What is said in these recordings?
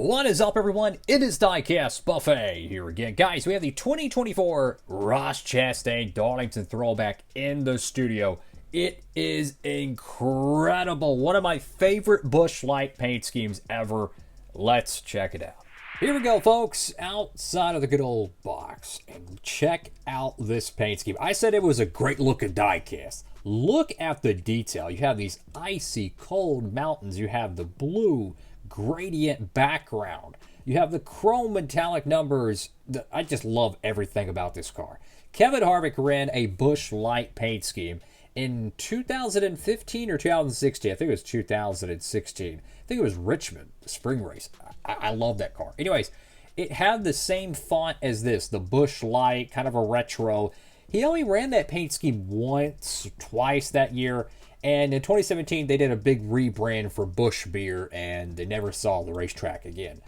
What is up, everyone? It is Diecastbuffet here again. Guys, we have the 2024 Ross Chastain Darlington Throwback in the studio. It is incredible. One of my favorite Busch Light paint schemes ever. Let's check it out. Here we go, folks, outside of the good old box. And check out this paint scheme. I said it was a great looking diecast. Look at the detail. You have these icy cold mountains. You have the blue gradient background. You have the chrome metallic numbers. I just love everything about this car. Kevin Harvick ran a Busch Light paint scheme in 2015 or 2016. I think it was 2016. I think it was Richmond, the spring race. I love that car. Anyways, it had the same font as this, the Busch Light, kind of a retro. He only ran that paint scheme once, twice that year. And in 2017, they did a big rebrand for Busch beer, and they never saw the racetrack again.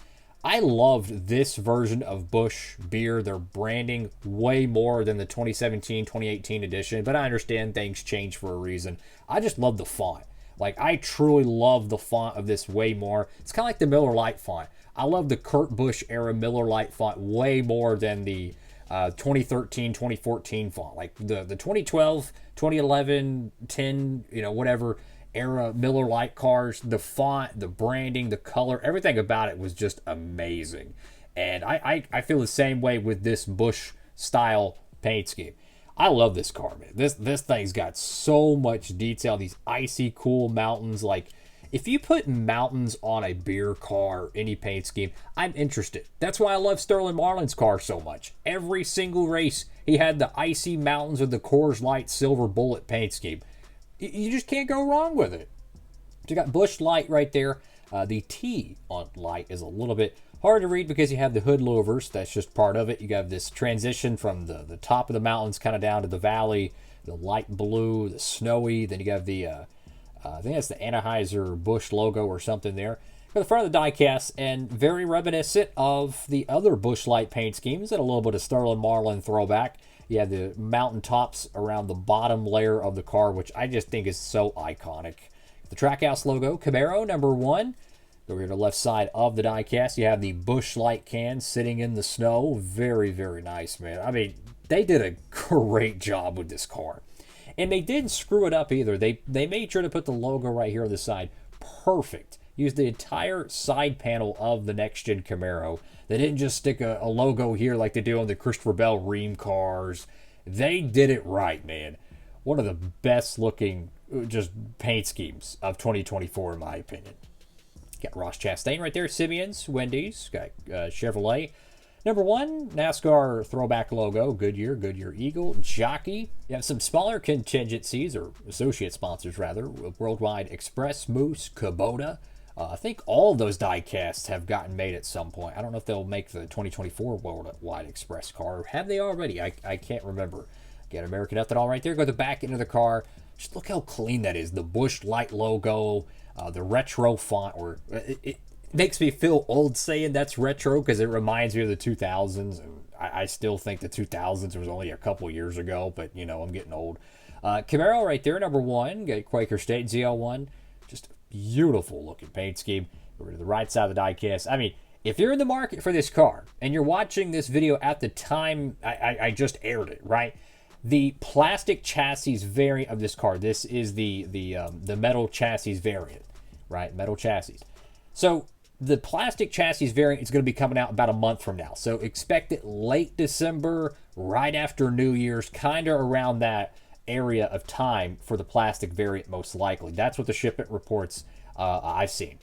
I loved this version of Busch beer. Their branding way more than the 2017, 2018 edition, but I understand things change for a reason. I just love the font. Like, I truly love the font of this way more. It's kind of like the Miller Lite font. I love the Kurt Busch era Miller Lite font way more than the 2013, 2014 font. Like the 2012, 2011, 10, whatever era Miller Lite cars, the font, the branding, the color, everything about it was just amazing. And I feel the same way with this Busch style paint scheme. I love this car, man. This thing's got so much detail. These icy cool mountains. Like, if you put mountains on a beer car, any paint scheme, I'm interested. That's why I love Sterling Marlin's car so much. Every single race, he had the icy mountains with the Coors Light Silver Bullet paint scheme. You just can't go wrong with it. So you got Busch Light right there. The T on Light is a little bit hard to read because you have the hood louvers. That's just part of it. You have this transition from the top of the mountains kind of down to the valley, the light blue, the snowy. Then you have the I think that's the Anheuser-Busch logo or something there. For the front of the diecast, and very reminiscent of the other Busch Light paint schemes and a little bit of Sterling Marlin throwback. You have the mountain tops around the bottom layer of the car, which I just think is so iconic. The Trackhouse logo, Camaro, number 1. Over here to the left side of the diecast, you have the Busch Light can sitting in the snow. Very, very nice, man. I mean, they did a great job with this car. And they didn't screw it up either. They made sure to put the logo right here on the side. Perfect. Used the entire side panel of the next-gen Camaro. They didn't just stick a logo here like they do on the Christopher Bell Ream cars. They did it right, man. One of the best-looking just paint schemes of 2024, in my opinion. Got Ross Chastain right there. Simeon's, Wendy's. Got Chevrolet. Number 1, NASCAR Throwback logo, Goodyear Eagle, Jockey. You have some smaller contingencies, or associate sponsors rather, Worldwide Express, Moose, Kubota. I think all of those diecasts have gotten made at some point. I don't know if they'll make the 2024 Worldwide Express car. Have they already? I can't remember. Got American Ethanol right there. Go to the back end of the car. Just look how clean that is. The Busch Light logo, the retro font, or it makes me feel old saying that's retro because it reminds me of the 2000s, and I still think the 2000s was only a couple years ago, but I'm getting old. Camaro right there, number 1. Got Quaker State ZL1. Just a beautiful looking paint scheme. Over to the right side of the diecast. I mean, if you're in the market for this car and you're watching this video at the time I just aired it, right? The plastic chassis variant of this car. This is the metal chassis variant, right? Metal chassis. So the plastic chassis variant is going to be coming out about a month from now. So expect it late December, right after New Year's, kind of around that area of time for the plastic variant, most likely. That's what the shipment reports I've seen.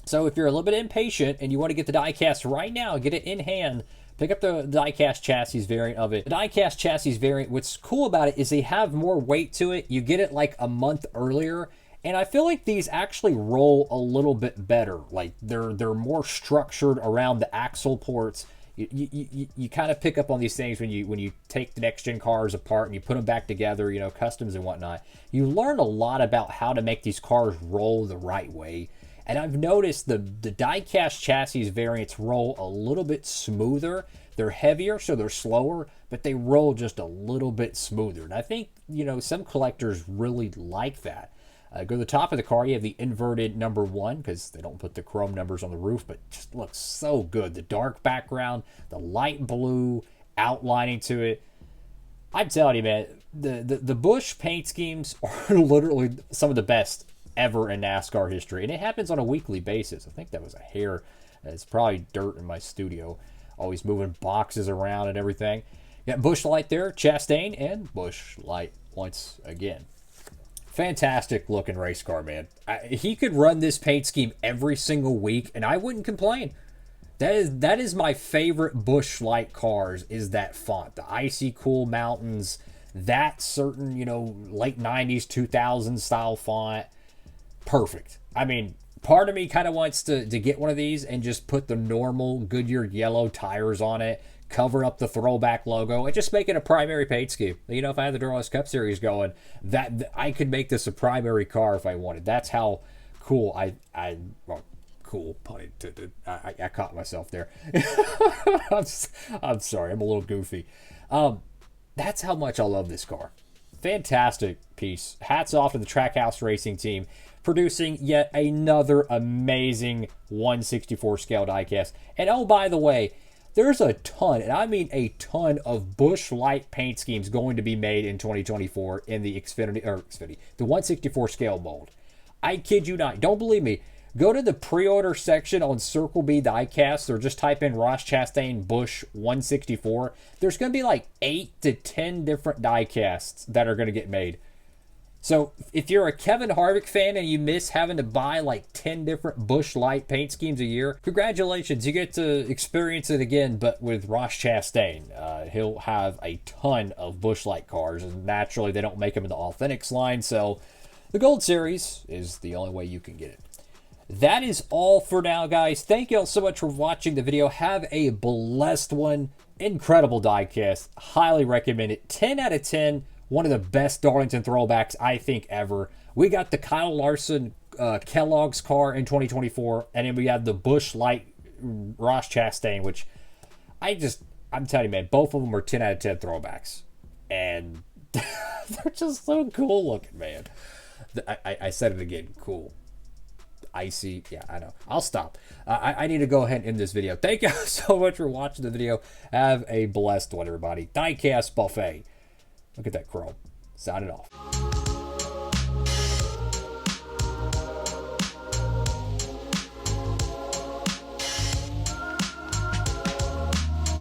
So if you're a little bit impatient and you want to get the diecast right now, get it in hand, pick up the diecast chassis variant of it. The diecast chassis variant, what's cool about it is they have more weight to it. You get it like a month earlier. And I feel like these actually roll a little bit better. Like they're more structured around the axle ports. You kind of pick up on these things when you take the next gen cars apart and you put them back together, customs and whatnot. You learn a lot about how to make these cars roll the right way. And I've noticed the diecast chassis variants roll a little bit smoother. They're heavier, so they're slower, but they roll just a little bit smoother. And I think, some collectors really like that. Go to the top of the car. You have the inverted number 1 because they don't put the chrome numbers on the roof, but just looks so good. The dark background, the light blue outlining to it. I'm telling you, man, the Busch paint schemes are literally some of the best ever in NASCAR history, and it happens on a weekly basis. I think that was a hair. It's probably dirt in my studio. Always moving boxes around and everything. Got Busch Light there, Chastain, and Busch Light once again. Fantastic looking race car, man. He could run this paint scheme every single week, and I wouldn't complain. That is my favorite Busch Light cars, is that font. The icy cool mountains, that certain, late 90s, 2000s style font. Perfect. I mean, part of me kind of wants to get one of these and just put the normal Goodyear yellow tires on it, cover up the Throwback logo, and just make it a primary paint scheme. If I had the Darlington Cup Series going, that I could make this a primary car if I wanted. That's how cool cool, pun intended. I caught myself there. I'm sorry, I'm a little goofy. That's how much I love this car. Fantastic piece. Hats off to the Trackhouse Racing team, producing yet another amazing 1/64 scale diecast. And oh, by the way, there's a ton, and I mean a ton, of Busch Light paint schemes going to be made in 2024 in the the 1/64 scale mold. I kid you not. Don't believe me. Go to the pre-order section on Circle B Diecast, or just type in Ross Chastain Busch 1/64. There's going to be like 8 to 10 different diecasts that are going to get made. So if you're a Kevin Harvick fan and you miss having to buy like 10 different Busch Light paint schemes a year, congratulations. You get to experience it again, but with Ross Chastain. He'll have a ton of Busch Light cars, and naturally they don't make them in the Authentics line, so the Gold Series is the only way you can get it. That is all for now, guys. Thank you all so much for watching the video. Have a blessed one. Incredible diecast. Highly recommend it. 10 out of 10. One of the best Darlington throwbacks, I think, ever. We got the Kyle Larson Kellogg's car in 2024. And then we have the Busch Light Ross Chastain, which I'm telling you, man, both of them are 10 out of 10 throwbacks. And they're just so cool looking, man. I said it again. Cool. Icy. Yeah, I know. I'll stop. I need to go ahead and end this video. Thank you so much for watching the video. Have a blessed one, everybody. Diecast Buffet. Look at that chrome. Signing off.